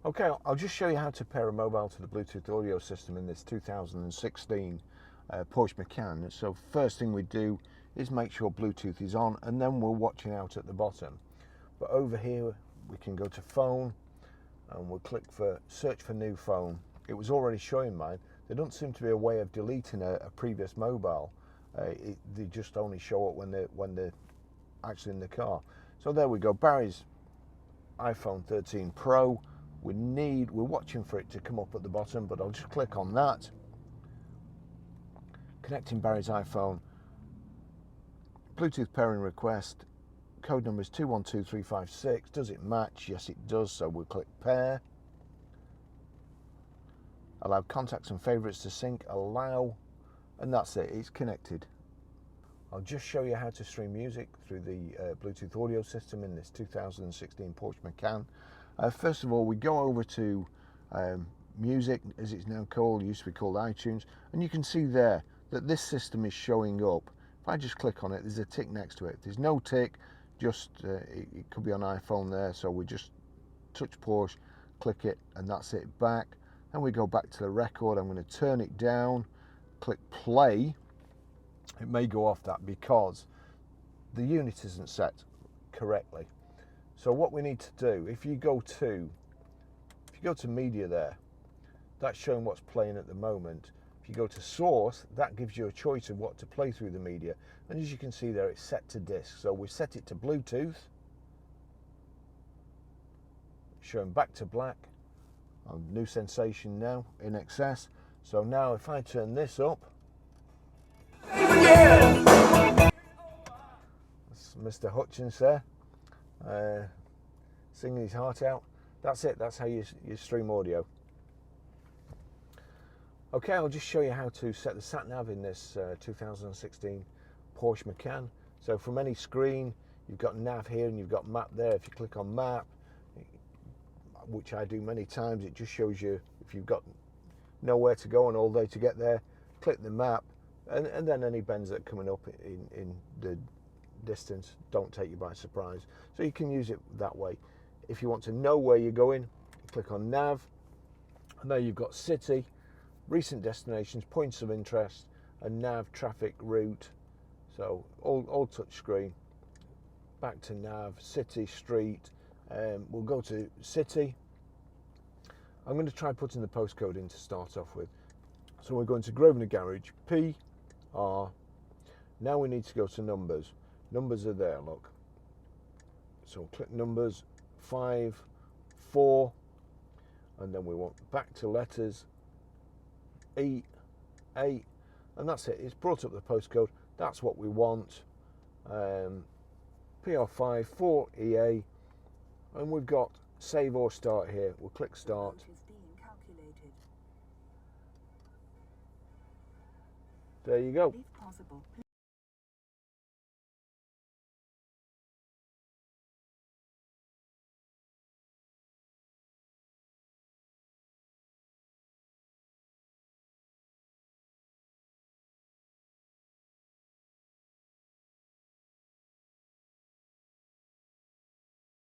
Okay, I'll just show you how to pair a mobile to the Bluetooth audio system in this 2016 Porsche Macan. So first thing we do is make sure Bluetooth is on, and then we're watching out at the bottom. But over here we can go to phone and we'll click for search for new phone. It was already showing mine. There doesn't seem to be a way of deleting a previous mobile. They just only show up when they're actually in the car. So there we go, Barry's iPhone 13 Pro. We're watching for it to come up at the bottom, but I'll just click on that. Connecting Barry's iPhone. Bluetooth pairing request. Code number is 212356. Does it match? Yes, it does. So we'll click pair. Allow contacts and favorites to sync. Allow. And that's it. It's connected. I'll just show you how to stream music through the Bluetooth audio system in this 2016 Porsche Macan. First of all, we go over to music, as it's now called. It used to be called iTunes, and you can see there that this system is showing up. If I just click on it, there's a tick next to it. If there's no tick, just it could be on iPhone there, so we just touch Porsche, click it, and that's it back. Then we go back to the record. I'm going to turn it down, click play. It may go off that because the unit isn't set correctly. So what we need to do, if you go to media there, that's showing what's playing at the moment. If you go to source, that gives you a choice of what to play through the media. And as you can see there, it's set to disk. So we set it to Bluetooth, showing back to black. New sensation now, in excess. So now if I turn this up, that's Mr. Hutchins there. Singing his heart out. That's it. That's how you stream audio. Okay, I'll just show you how to set the sat nav in this 2016 Porsche Macan. So from any screen, you've got nav here and you've got map there. If you click on map, which I do many times, it just shows you if you've got nowhere to go and all day to get there. Click the map, and then any bends that are coming up in the distance don't take you by surprise, so you can use it that way. If you want to know where you're going, click on nav, and there you've got city, recent destinations, points of interest, and nav traffic route. So all touch screen. Back to nav, city, street. We'll go to city. I'm going to try putting the postcode in to start off with. So we're going to Grosvenor Garage, PR. Now we need to go to numbers. Numbers are there, look. So we'll click numbers, 5, 4, and then we want back to letters, 8, and that's it. It's brought up the postcode. That's what we want. PR5, 4EA, and we've got save or start here. We'll click start. There you go.